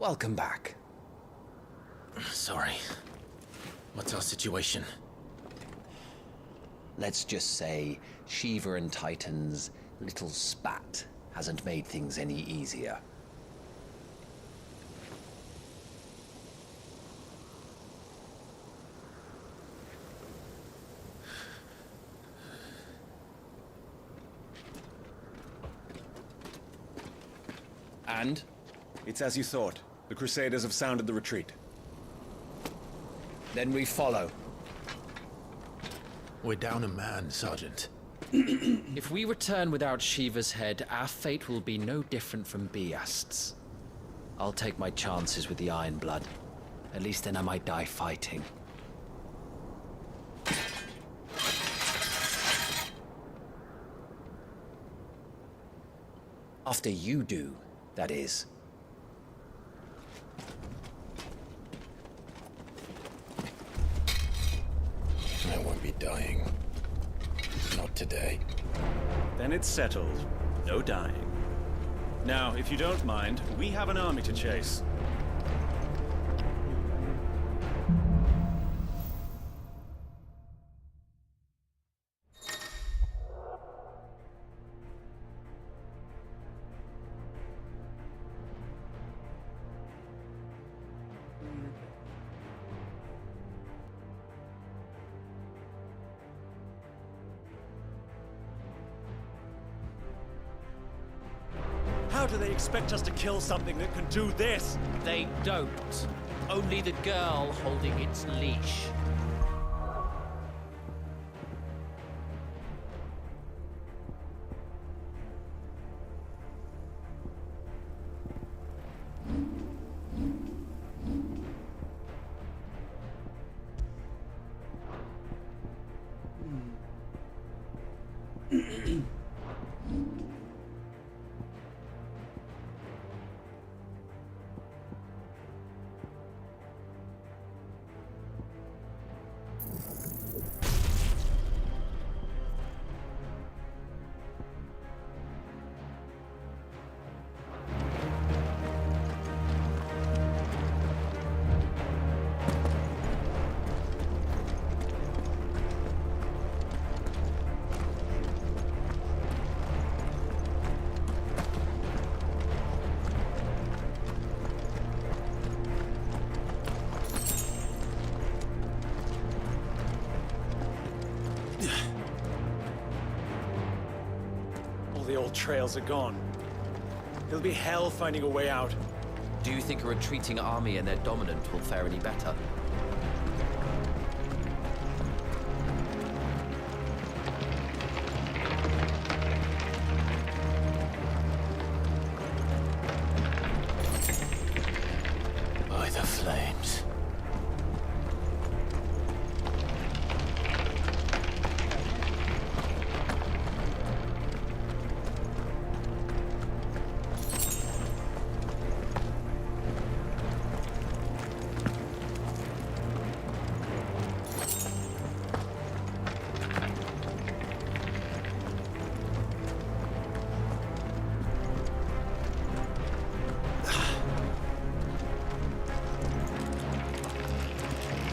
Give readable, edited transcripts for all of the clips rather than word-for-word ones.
Welcome back. Sorry. What's our situation? Let's just say Shiva and Titan's little spat hasn't made things any easier. And? It's as you thought. The Crusaders have sounded the retreat. Then we follow. We're down a man, Sergeant. If we return without Shiva's head, our fate will be no different from Biast's. I'll take my chances with the Iron Blood. At least then I might die fighting. After you do, that is. I won't be dying. Not today. Then it's settled. No dying. Now, if you don't mind, we have an army to chase. How do they expect us to kill something that can do this? They don't. Only the girl holding its leash. All the old trails are gone. It'll be hell finding a way out. Do you think a retreating army and their dominant will fare any better? By the flames.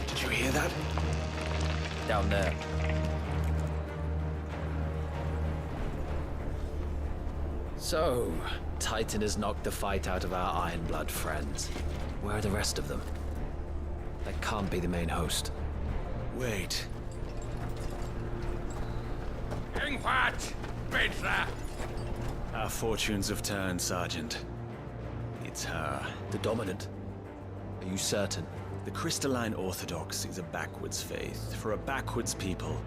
Did you hear that? Down there. So, Titan has knocked the fight out of our Iron Blood friends. Where are the rest of them? That can't be the main host. Wait. Our fortunes have turned, Sergeant. It's her. The dominant? Are you certain? The Crystalline Orthodox is a backwards faith for a backwards people.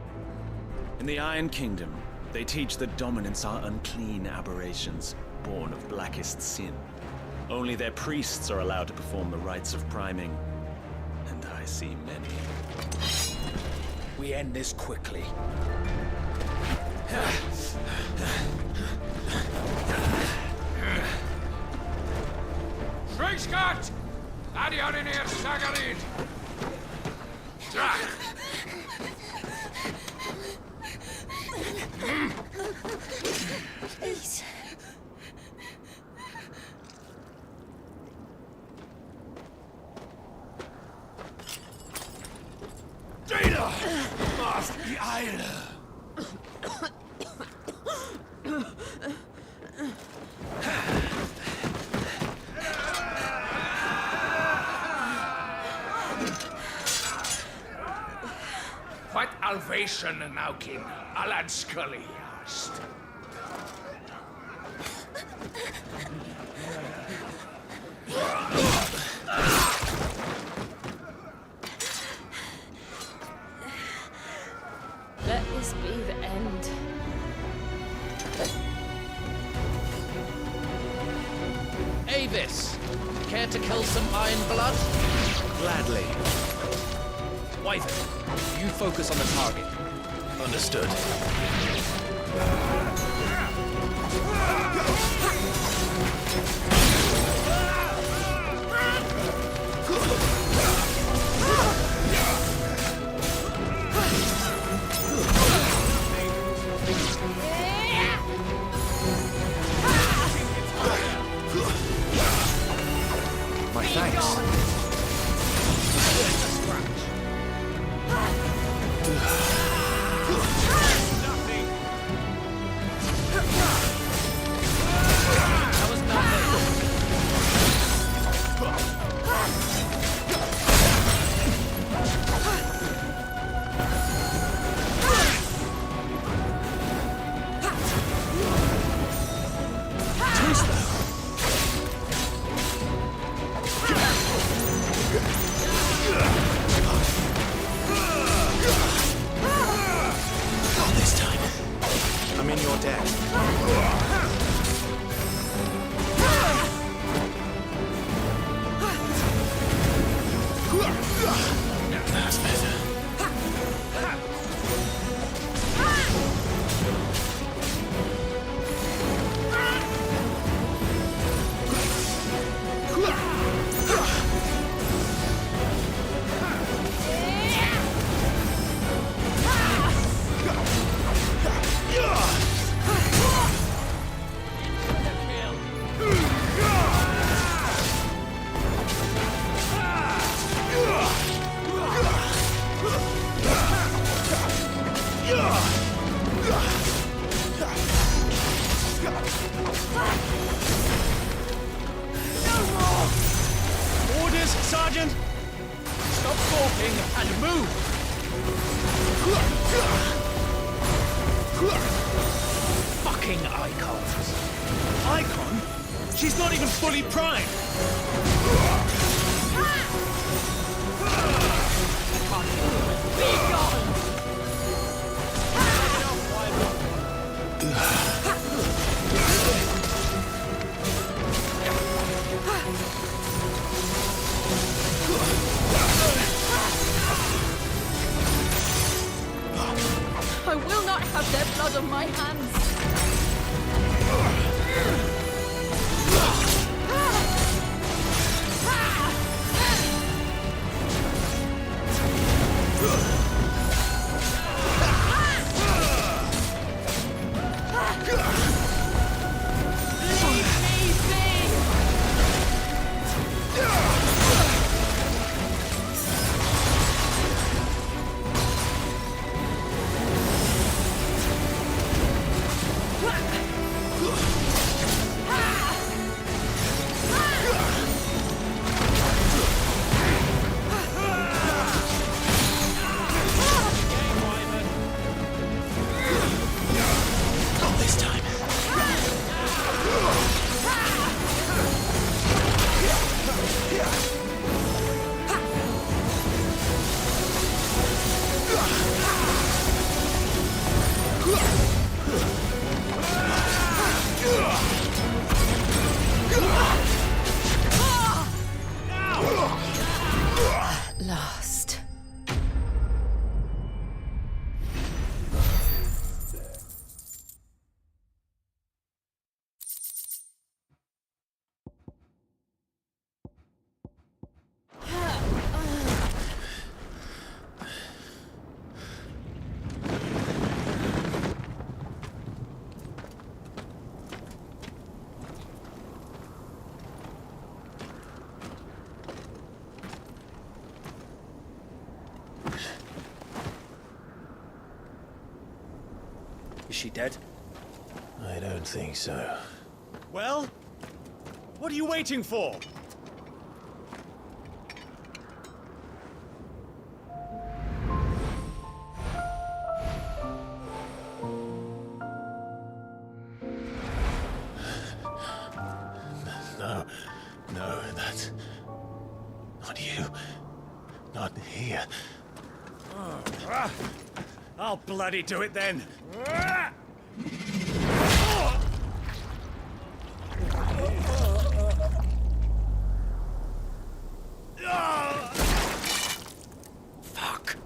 In the Iron Kingdom, they teach that dominants are unclean aberrations, born of blackest sin. Only their priests are allowed to perform the rites of priming, and I see many. We end this quickly. Schweigskart! Adioninir Sagarid! Please. Macht die Eile! What Alvation Naukin, Alan Scully asked. Let this be the end. Avis, care to kill some iron blood? Gladly. Wyvern, you focus on the target. Understood. My thanks. That was nothing. Not this time. I'm in your debt. That's better. Orders, Sergeant! Stop talking and move! Fucking icons! Icon? She's not even fully primed. Be gone! I will not have their blood on my hands. Is she dead? I don't think so. Well? What are you waiting for? No, that's not you. Not here. I'll bloody do it then. Fuck.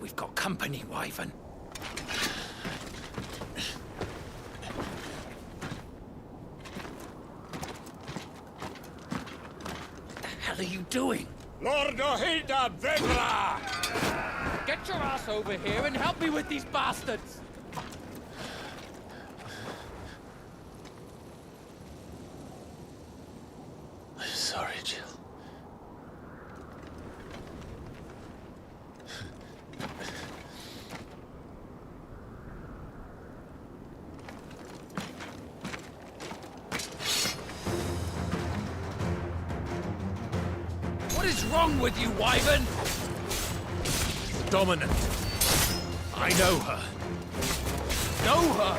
We've got company, Wyvern. What the hell are you doing? Lord Ohilda Vebra! Get your ass over here and help me with these bastards! I'm sorry, Jill. What is wrong with you, Wyvern? Dominant. I know her. Know her?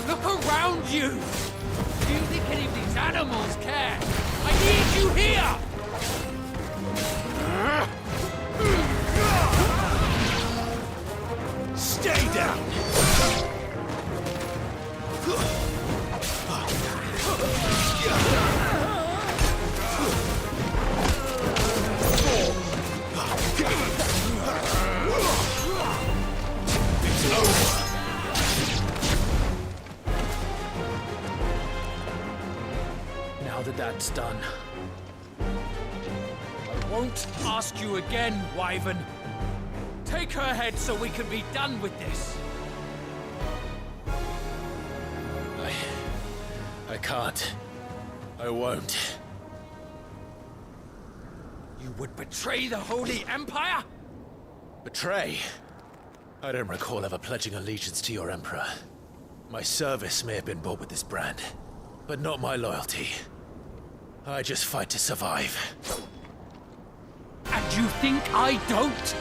Look around you! Do you think any of these animals care? I need you here! Stay down! It's over. Now that that's done, I won't ask you again, Wyvern. Take her head so we can be done with this. I can't. I won't. You would betray the Holy Empire? Betray? I don't recall ever pledging allegiance to your Emperor. My service may have been bought with this brand, but not my loyalty. I just fight to survive. And you think I don't?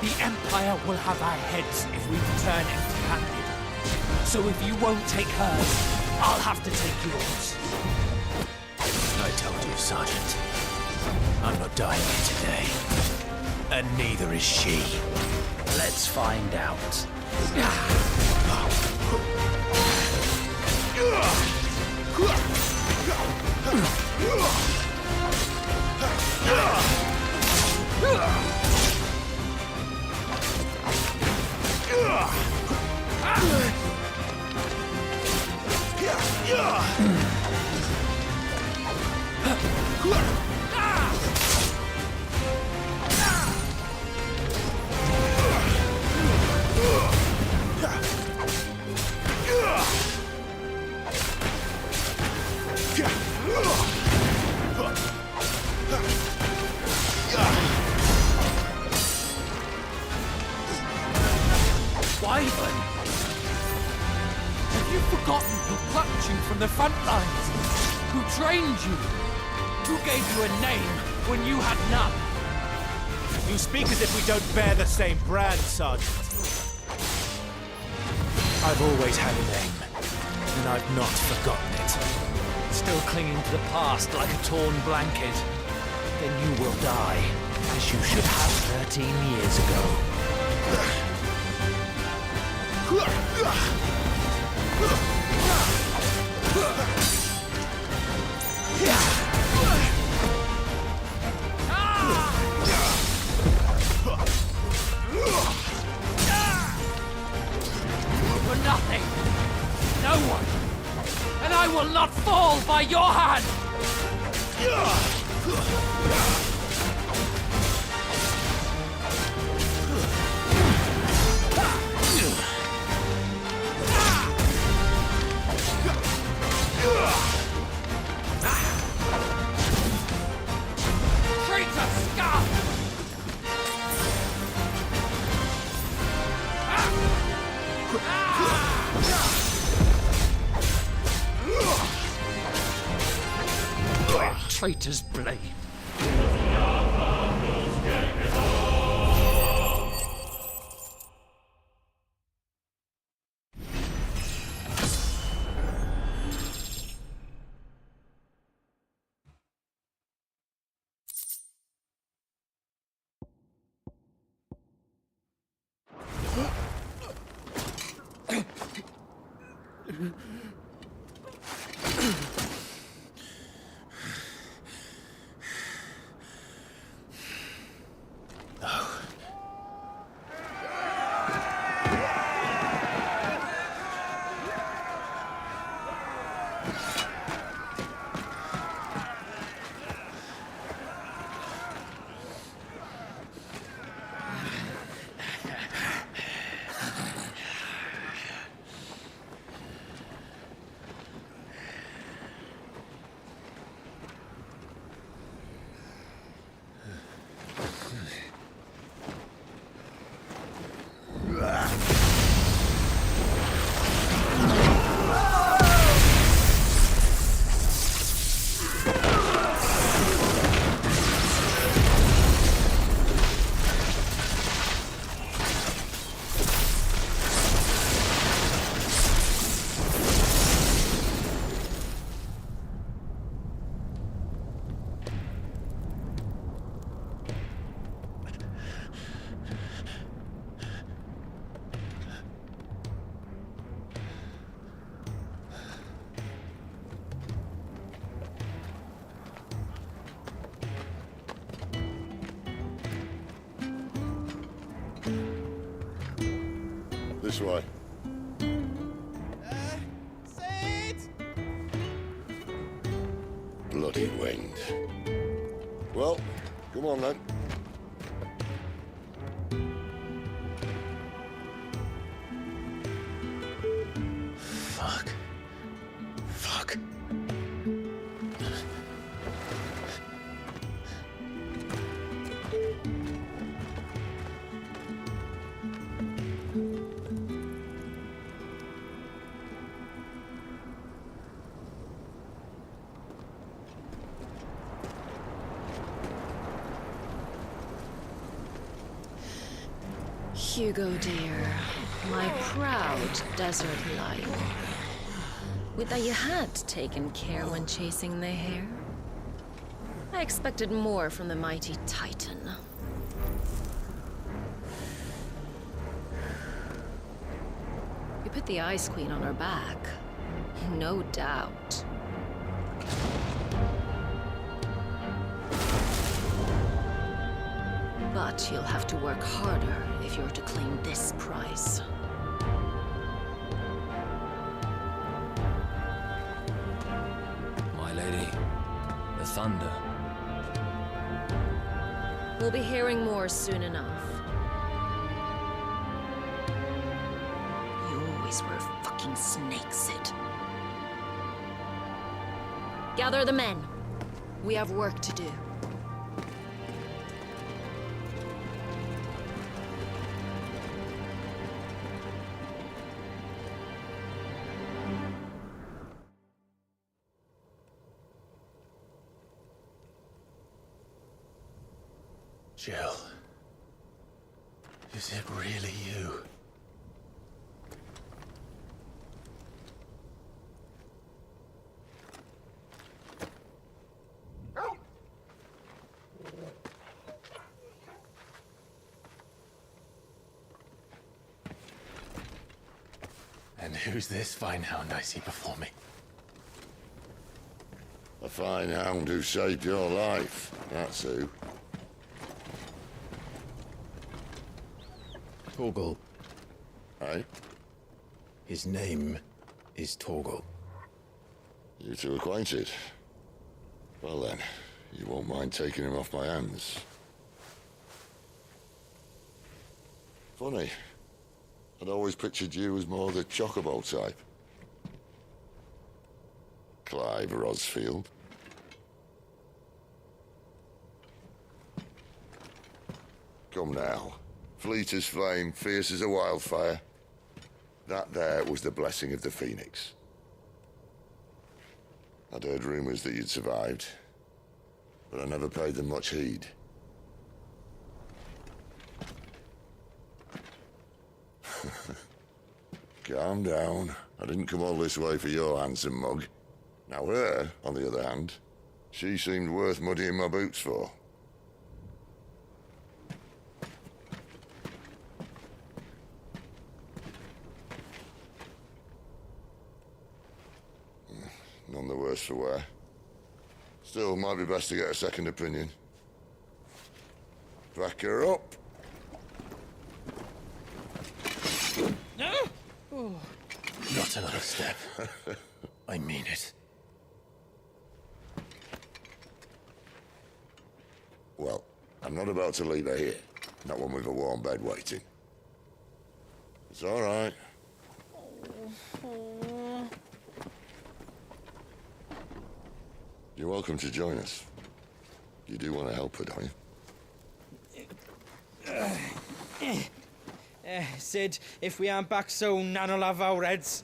The Empire will have our heads if we return empty-handed. So if you won't take hers, I'll have to take yours. I told you, Sergeant. I'm not dying here today. And neither is she. Let's find out. Wyvern! Have you forgotten who plucked you from the front lines? Who trained you? Who gave you a name when you had none? You speak as if we don't bear the same brand, Sergeant. I've always had a name, and I've not forgotten it. Still clinging to the past like a torn blanket. Then you will die, as you should have 13 years ago. For nothing. No one. And I will not fall by your hand. traitor's blade. This way. Bloody wind. Well, come on then. Fuck. Fuck. Hugo, dear, my proud desert lion. Would that you had taken care when chasing the hare? I expected more from the mighty Titan. You put the Ice Queen on her back, no doubt. But you'll have to work harder if you're to claim this prize. My lady, the thunder. We'll be hearing more soon enough. You always were a fucking snake, Sid. Gather the men. We have work to do. Jill. Is it really you? And who's this fine hound I see before me? A fine hound who saved your life, that's who. Torgal. Eh? His name is Torgal. You two acquainted? Well then, you won't mind taking him off my hands. Funny. I'd always pictured you as more the chocobo type. Clive Rosfield. Come now. Fleet as flame, fierce as a wildfire. That there was the blessing of the Phoenix. I'd heard rumors that you'd survived. but I never paid them much heed. Calm down. I didn't come all this way for your handsome mug. Now her, on the other hand, she seemed worth muddying my boots for. None the worse for wear. Still, might be best to get a second opinion. Back her up. No! Not another step. I mean it. Well, I'm not about to leave her here. Not when we've a warm bed waiting. It's all right. You're welcome to join us. You do want to help her, don't you? Sid, if we aren't back soon, Nan'll have our heads.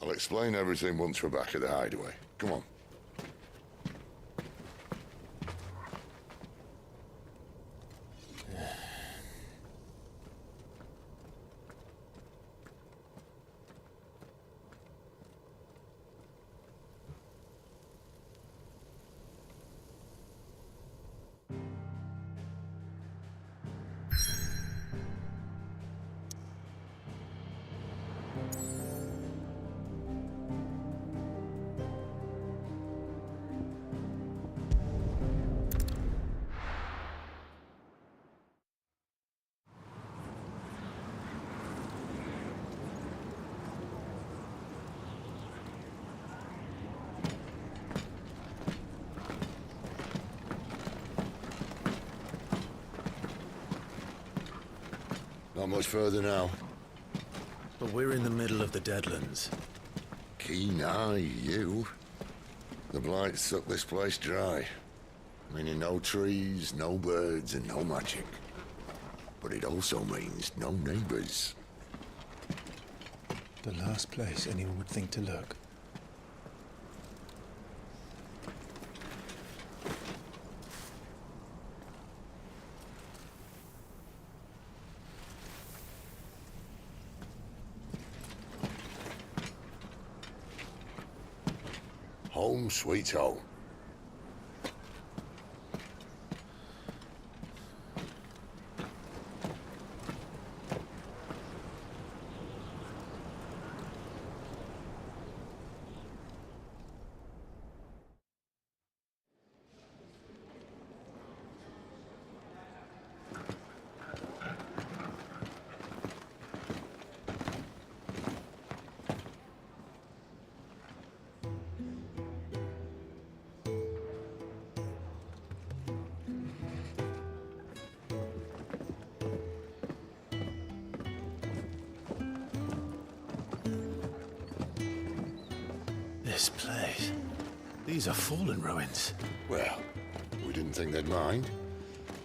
I'll explain everything once we're back at the hideaway. Come on. Not much further now. But we're in the middle of the Deadlands. Keen eye, you. The blight sucked this place dry. Meaning no trees, no birds, and no magic. But it also means no neighbors. The last place anyone would think to look. Home sweet home. This place. These are fallen ruins. Well, we didn't think they'd mind.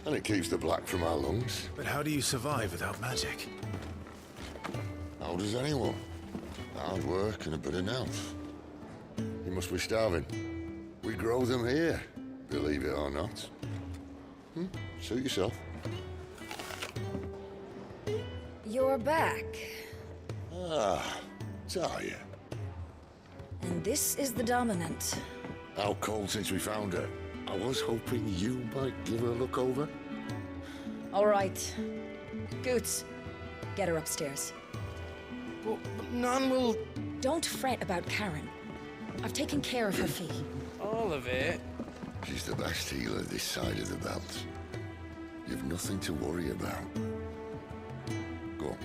And it keeps the black from our lungs. But how do you survive without magic? How does anyone? Hard work and a bit of nerve. You must be starving. We grow them here, believe it or not. Suit yourself. You're back. Ah, Talia. And this is the Dominant. How cold since we found her. I was hoping you might give her a look over. All right. Goots, get her upstairs. But Nan will... Don't fret about Karen. I've taken care of her fee. All of it? She's the best healer this side of the belt. You've nothing to worry about. Go on,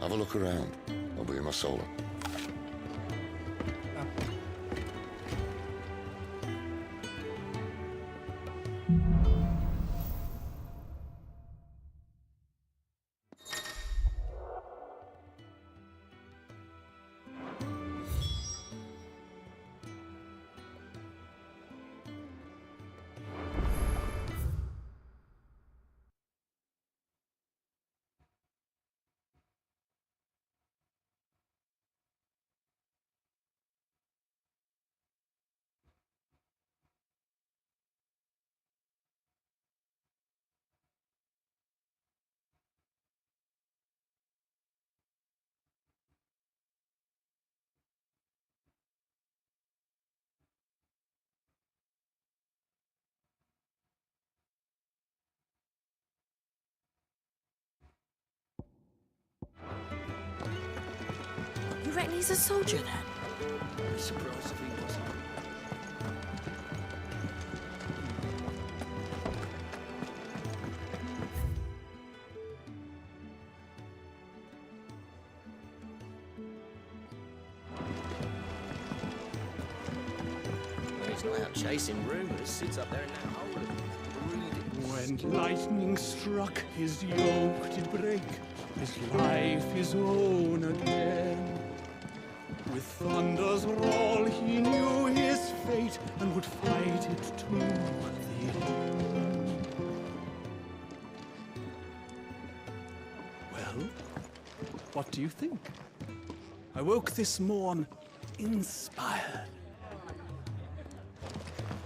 have a look around. I'll be in my solo. Then he's a soldier then. I'd be surprised if he wasn't. He's not out chasing rumors, sits up there in that hole and When lightning struck, his yoke did break, his life his own again. With thunder's roll he knew his fate, and would fight it to the end. Well, what do you think? I woke this morn inspired.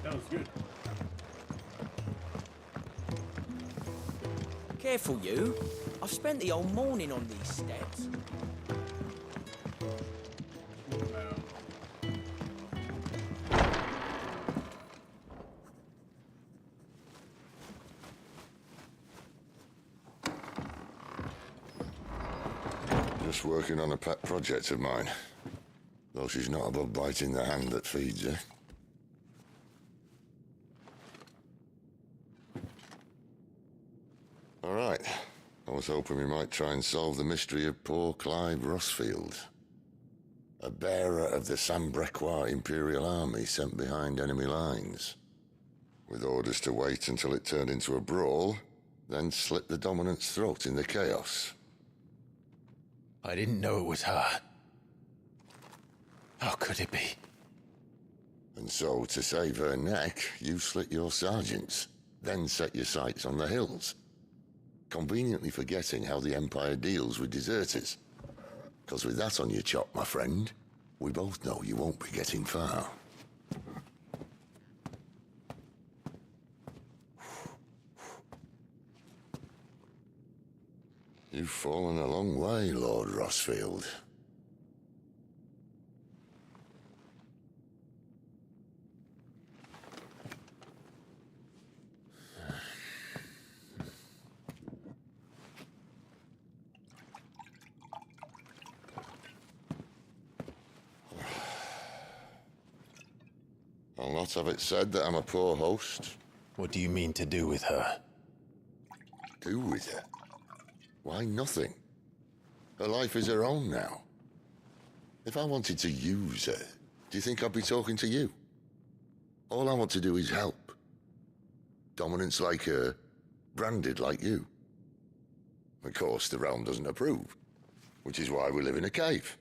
Sounds good. Careful, you. I've spent the whole morning on these steps. Just working on a pet project of mine. Though she's not above biting the hand that feeds her. All right. I was hoping we might try and solve the mystery of poor Clive Rossfield. A bearer of the Sambrequois Imperial Army sent behind enemy lines. With orders to wait until it turned into a brawl, then slit the dominant's throat in the chaos. I didn't know it was her. How could it be? And so, to save her neck, you slit your sergeants, then set your sights on the hills. Conveniently forgetting how the Empire deals with deserters. Because with that on your chop, my friend, we both know you won't be getting far. You've fallen a long way, Lord Rossfield. I'll not have it said that I'm a poor host. What do you mean to do with her? Do with her? Why, nothing. Her life is her own now. If I wanted to use her, do you think I'd be talking to you? All I want to do is help. Dominants like her, branded like you. Of course, the realm doesn't approve, which is why we live in a cave.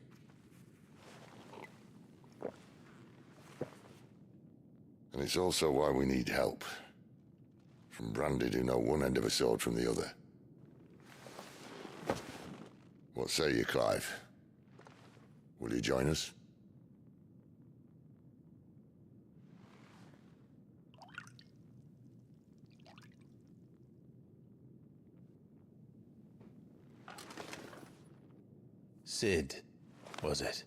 And it's also why we need help. From branded who know one end of a sword from the other. What say you, Clive? Will you join us? Sid, was it?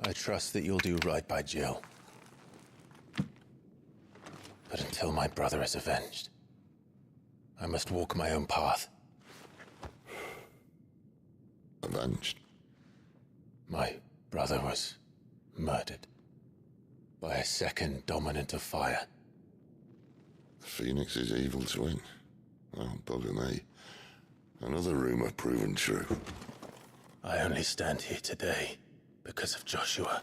I trust that you'll do right by Jill. But until my brother is avenged, I must walk my own path. Avenged? My brother was murdered by a second dominant of fire. Phoenix's evil twin. Oh, bugger me. Another rumor proven true. I only stand here today because of Joshua.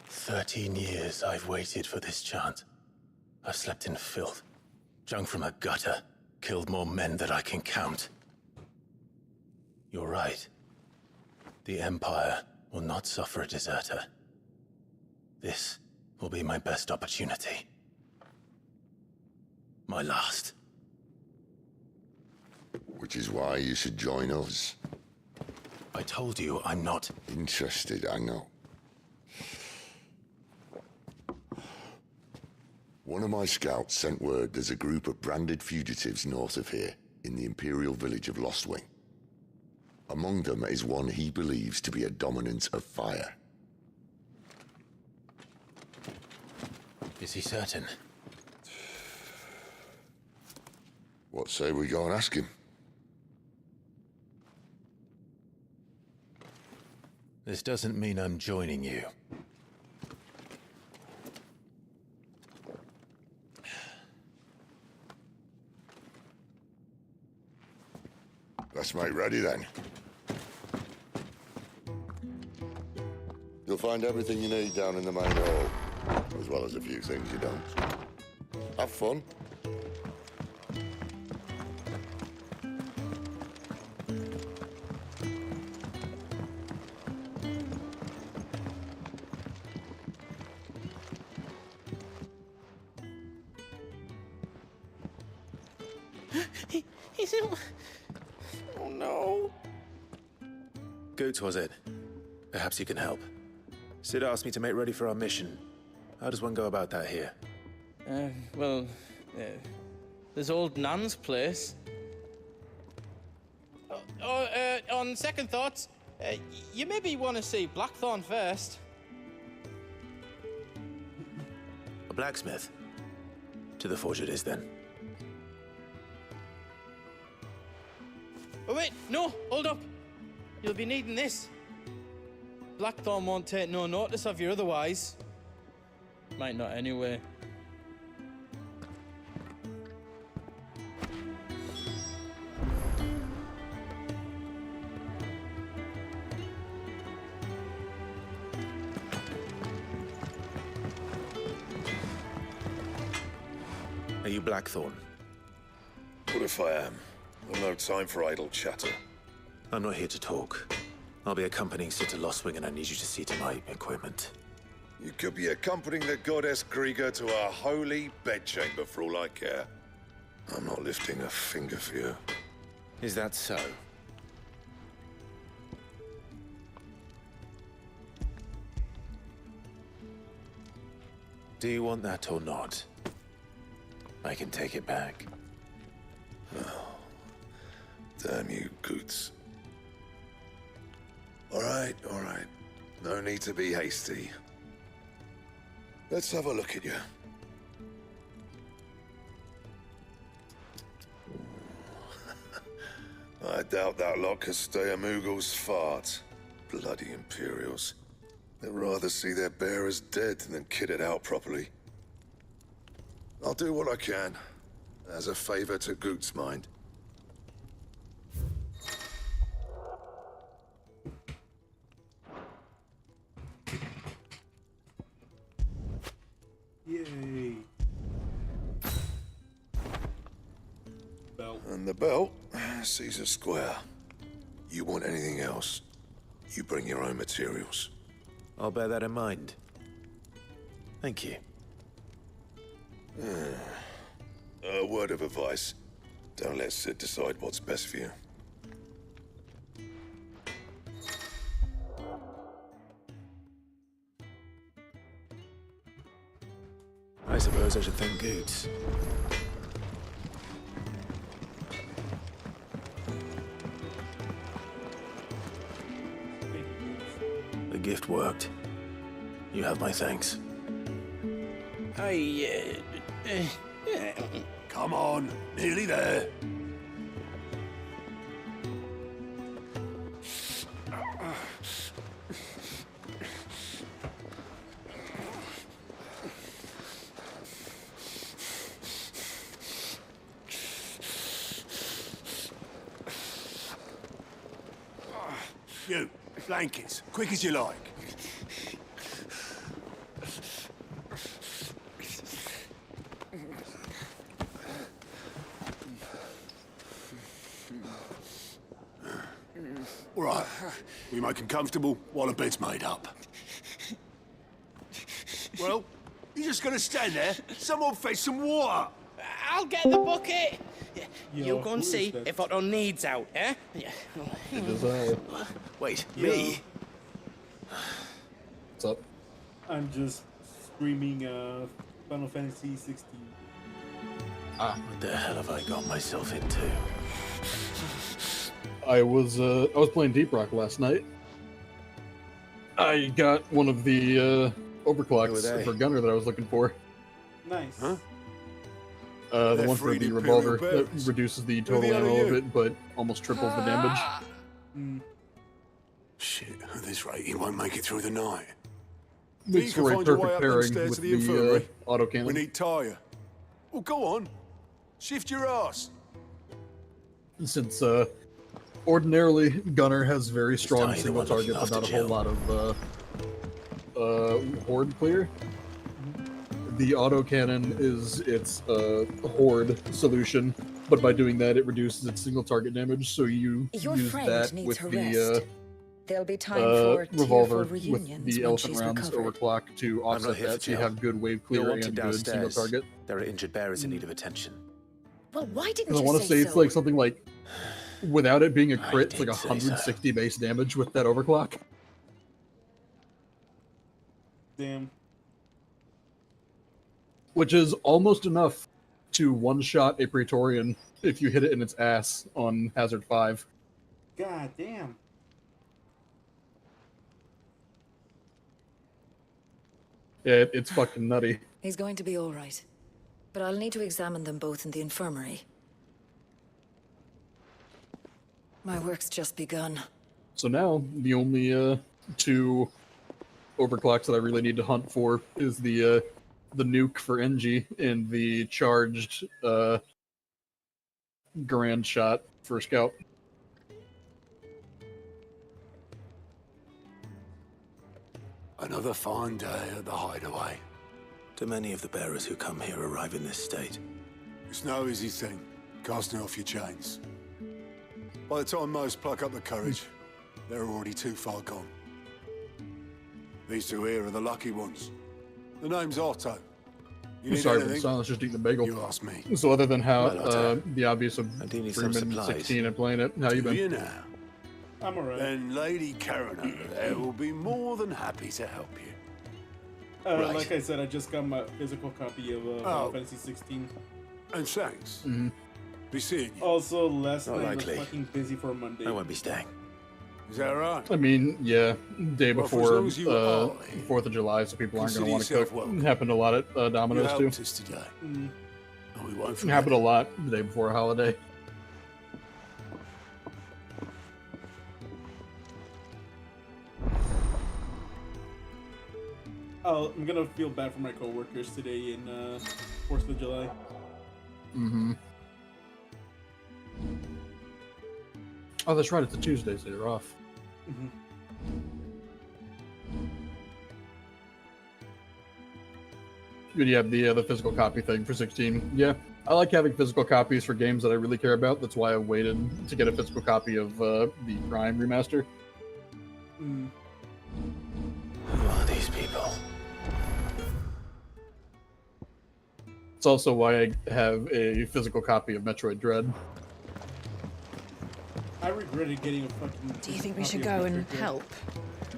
13 years I've waited for this chance. I've slept in filth, drunk from a gutter, killed more men than I can count. You're right. The Empire will not suffer a deserter. This will be my best opportunity. My last. Which is why you should join us. I told you I'm not interested, I know. One of my scouts sent word there's a group of branded fugitives north of here, in the Imperial village of Lostwing. Among them is one he believes to be a dominant of fire. Is he certain? What say we go and ask him? This doesn't mean I'm joining you. Let's make ready then. You'll find everything you need down in the main hall, as well as a few things you don't. Have fun. He's ill. Oh no. Goots, was it? Perhaps you can help. Sid asked me to make ready for our mission. How does one go about that here? There's old Nan's place. On second thoughts, you maybe want to see Blackthorn first. A blacksmith? To the forge it is, then. Oh wait, no, hold up. You'll be needing this. Blackthorn won't take no notice of you otherwise. Might not anyway. Are you Blackthorn? What if I am? I've no time for idle chatter. I'm not here to talk. I'll be accompanying Sid to Lostwing, and I need you to see to my equipment. You could be accompanying the goddess Krieger to a holy bedchamber for all I care. I'm not lifting a finger for you. Is that so? Do you want that or not? I can take it back. Oh, damn you, Goots. All right. No need to be hasty. Let's have a look at you. I doubt that lot could stay a Moogle's fart. Bloody Imperials. They'd rather see their bearers dead than kit it out properly. I'll do what I can, as a favor to Goot's mind. Yay. Belt. And the belt sees a square. You want anything else, you bring your own materials. I'll bear that in mind. Thank you. A word of advice. Don't let Sid decide what's best for you. I suppose I should thank Goots. The gift worked. You have my thanks. Come on, nearly there. You, blankets, quick as you like. All right, we make them comfortable while the bed's made up. Well, you just gonna stand there? Someone fetch some water. I'll get the bucket. You go and see if Otto needs out, eh? Wait, me? What's up? I'm just streaming Final Fantasy 16. What the hell have I got myself into? I was playing Deep Rock last night. I got one of the overclocks for Gunner that I was looking for. Nice. Huh? The one for the revolver that reduces the total ammo of it, but almost triples the damage. Shit, at this rate, he won't make it through the night. Makes Think you for a can find your way perfect up them pairing stairs with to the infirmary? the autocannon. We need tire. Well, go on. Shift your ass. Since ordinarily Gunner has very strong Tiny single one looking target, but not a after whole Jill. lot of horde clear. The autocannon is its horde solution, but by doing that, it reduces its single target damage. So you Your use friend that needs with her the rest. There'll be time for revolver tearful with reunions the when elephant she's rounds recovered. overclock to I'm not offset here for that. So you Jill. have good wave You're clear wanted and good single downstairs. target. There are injured bearers in need of attention. Well, why didn't Because I you want to say so? it's like something like, without it being a crit, it's like did say so. 160 base damage with that overclock. Damn. Which is almost enough to one-shot a Praetorian if you hit it in its ass on Hazard 5. God damn. Yeah, it's fucking nutty. He's going to be all right. But I'll need to examine them both in the infirmary. My work's just begun. So now, the only two overclocks that I really need to hunt for is the nuke for NG and the charged grand shot for Scout. Another fine day at the hideaway. Do many of the bearers who come here arrive in this state? It's no easy thing, casting off your chains. By the time most pluck up the courage, they're already too far gone. These two here are the lucky ones. The name's Otto. You need Sorry for the anything? silence, just eating the bagel. You ask me. So other than how Well, Otto, the obvious of I do need some Freeman supplies. 16 and playing it, how you Do you been? now? I'm alright. Then Lady Karen over there will be more than happy to help you. Right. Like I said, I just got my physical copy of Final Fantasy 16. And thanks. Mm-hmm. Be seeing you. Also, last Not night likely. was fucking busy for Monday. I won't be staying. Is that right? I mean, yeah, day Well, for as before long as you are, 4th of July, so people aren't going to consider want to cook. yourself welcome. Happened a lot at You Domino's too. helped us today. And we won't forget. Happened a lot the day before a holiday. I'm gonna feel bad for my coworkers today in 4th of July. Mm-hmm. Oh, that's right. It's a Tuesday, so you're off. Mm-hmm. Good, you have the physical copy thing for 16. Yeah, I like having physical copies for games that I really care about. That's why I waited to get a physical copy of the Prime remaster. Mm. Who are these people? It's also why I have a physical copy of Metroid Dread. I regretted getting a fucking. Do you think we should go and help?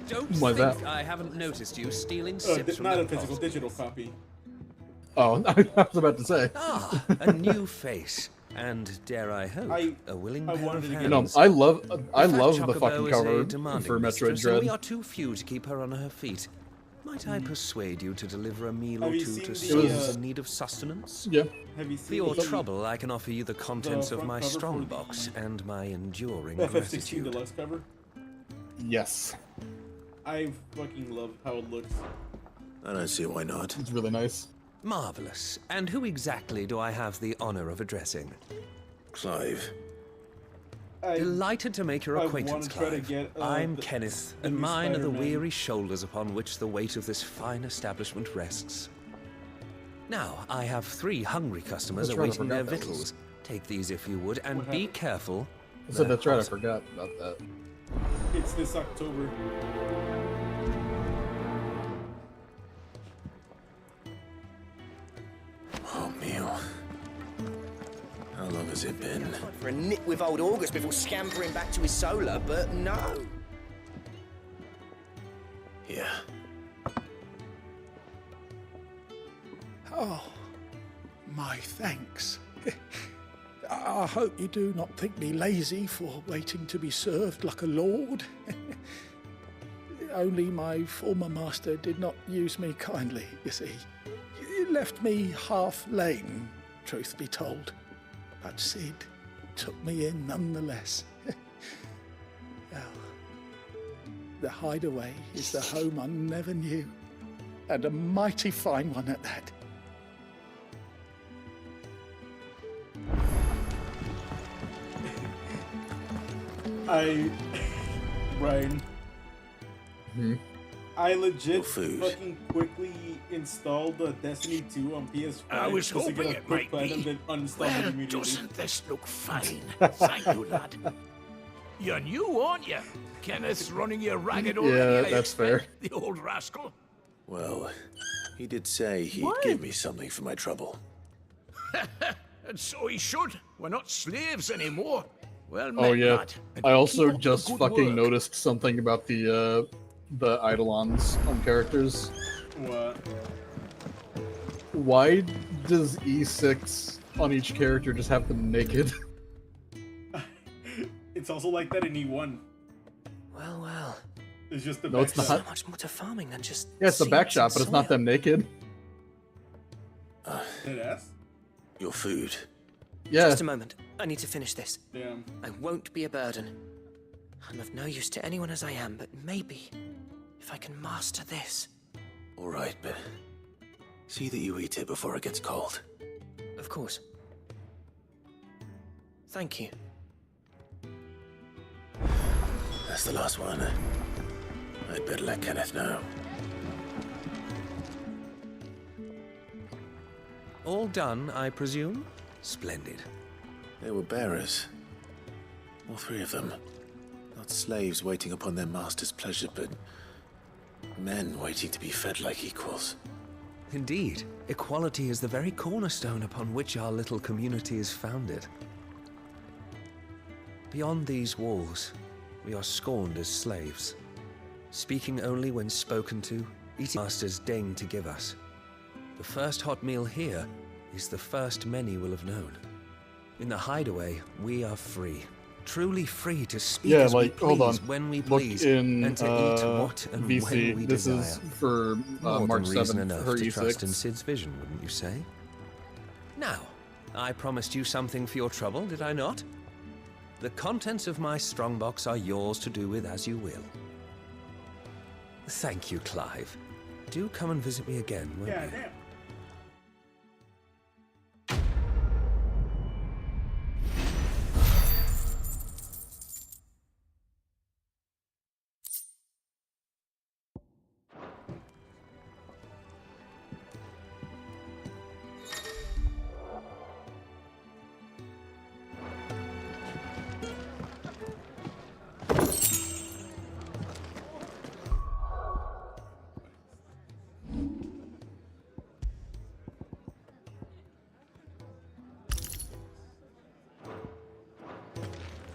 Don't Why's think that? I haven't noticed you stealing sips from not the a physical, pot. digital copy. Oh, I was about to say. Ah, a new face. And dare I hope, a willing pair of hands. No, I love the Chocobo fucking is cover a demanding for Metroid mistress, and Dread. we are too few to keep her on her feet. Might I persuade you to deliver a meal Have or you two seen to the, souls in need of sustenance? Yeah. Have you For seen your the- trouble, I can offer you the contents of front my cover for strongbox and my enduring FF16 gratitude. Deluxe cover? Yes. I fucking love how it looks. I don't see why not. It's really nice. Marvelous. And who exactly do I have the honor of addressing? Clive. Delighted to make your I acquaintance, wanna try to Clive. get, I'm the- Kenneth, the and new mine are the Spider-Man. weary shoulders upon which the weight of this fine establishment rests. Now, I have 3 hungry customers That's right, I awaiting their forgot that was- victuals. Take these if you would, and What be happened? careful. I said They're that's right. I hot. forgot about that. It's this October. Oh, meal. How long has it been? For a nip with old August before scampering back to his solar, but no. Yeah. Oh, my thanks. I hope you do not think me lazy for waiting to be served like a lord. Only my former master did not use me kindly, you see. He left me half lame, truth be told. But Sid took me in nonetheless. Well, The hideaway is the home I never knew. And a mighty fine one at that. Brian. I legit food. fucking quickly installed Destiny 2 on PS5. I was just to get hoping a it quick might plan be. and then uninstall Well, it immediately. doesn't this look fine? Thank you, lad. You're new, aren't you? Kenneth's running you ragged already. Yeah, I that's fair. expect, the old rascal. Well, he did say he'd give me something for my trouble. And so he should. We're not slaves anymore. Well Oh met, yeah. lad. And I also keep up the just good fucking work. noticed something about the Eidolons on characters. What? Why does E6 on each character just have them naked? It's also like that in E1. Well, well. It's just the No, it's back not. shot. So much more to farming than just. Yeah, it's the back seeds shot, and but it's not soil. them naked. Deadass? Your food. Yeah. Just a moment. I need to finish this. Damn. I won't be a burden. I'm of no use to anyone as I am, but maybe if I can master this. All right, but see that you eat it before it gets cold. Of course. Thank you. That's the last one. I'd better let Kenneth know. All done, I presume? Splendid. They were bearers. All three of them. Not slaves waiting upon their master's pleasure, but men waiting to be fed like equals. Indeed. Equality is the very cornerstone upon which our little community is founded. Beyond these walls, we are scorned as slaves, speaking only when spoken to, eating masters deign to give us. The first hot meal here is the first many will have known. In the hideaway, we are free. Truly free to speak Yeah, as we like, please, hold on. when we Look please, in and to eat what and when VC. we This desire. is for More March than reason 7th enough for to trust in E6. Sid's vision, wouldn't you say? Now, I promised you something for your trouble, did I not? The contents of my strongbox are yours to do with as you will. Thank you, Clive. Do come and visit me again, won't Yeah, you? damn.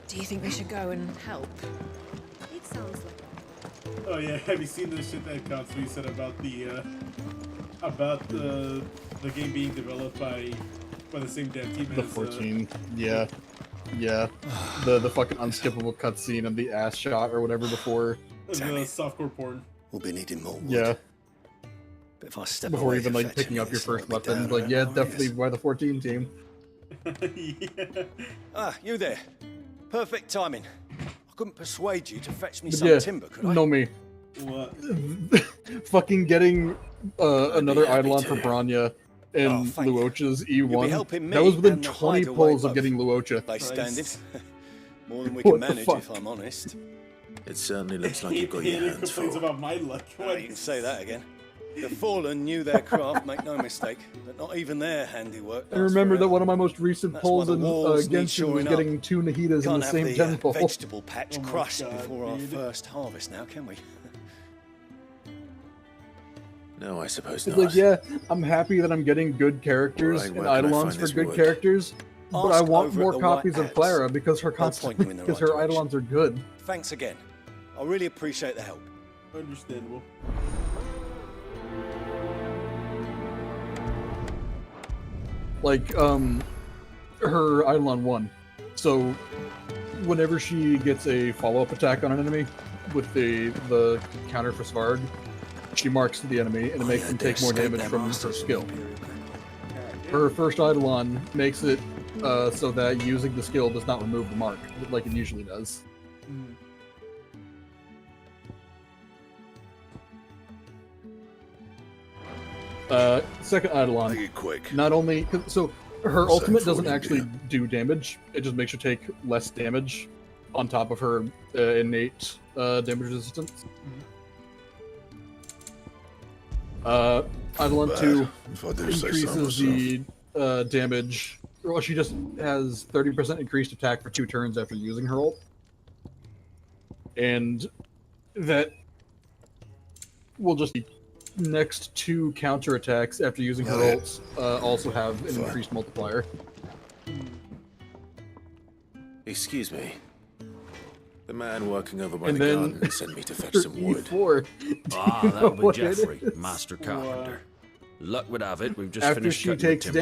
Do you think we should go and help? It sounds like Oh yeah, have you seen the shit that Katsui said about the game being developed by the same dev team The as 14. Yeah. Yeah. The fucking unskippable cutscene of the ass shot or whatever before. the softcore porn. We'll be needing more wood. Yeah. But if I step Before away even for like fetching picking up it, your it's not first be weapon. down Like, around yeah, our definitely ears. by the 14 team. Ah, you there. Perfect timing. I couldn't persuade you to fetch me But some yeah, timber, could I? know me. What? Fucking getting another happy Eidolon to. for Branya and Oh, thank you. Luocha's You'll be E1. helping me That was within and the 20 hideaway pulls of both. getting Luocha. They standard. More than we What can the manage, fuck? if I'm honest. It certainly looks like you've got your He hands complains full. about my luck. Oh, you can say that again. The Fallen knew their craft, make no mistake, but not even their handiwork. I remember that one of my most recent That's pulls why the in walls need Genshin was shoring up. getting 2 Nahitas in Can't the have same the temple. vegetable patch Oh my crushed God, before our dude. first harvest now, can we? No, I suppose It's not. like, yeah, I'm happy that I'm getting good characters Right, and where can I Eidolons find for this good wood? characters, but I Ask want over at more the copies White of Axe. Clara because her They'll point you in the right her direction. Eidolons are good. Thanks again. I really appreciate the help. Understandable. Like, her Eidolon 1. So, whenever she gets a follow-up attack on an enemy with the counter for Svarg, she marks the enemy and it makes them take more damage from her skill. Her first Eidolon makes it so that using the skill does not remove the mark, like it usually does. Second Eidolon. Make it quick. Not only so her Same ultimate for doesn't you, actually do damage. It just makes her take less damage on top of her innate damage resistance. Eidolon 2 if I do say so increases the damage. Well, she just has 30% increased attack for 2 turns after using her ult. And that will just be next 2 counterattacks after using her ults also have an increased multiplier. Excuse me. The man working over by And the then garden sent me to fetch for some wood. E4, Ah, do you know that'll be what it Jeffrey, is? Master Carpenter. Luck would have it, we've just After finished she cutting the takes timber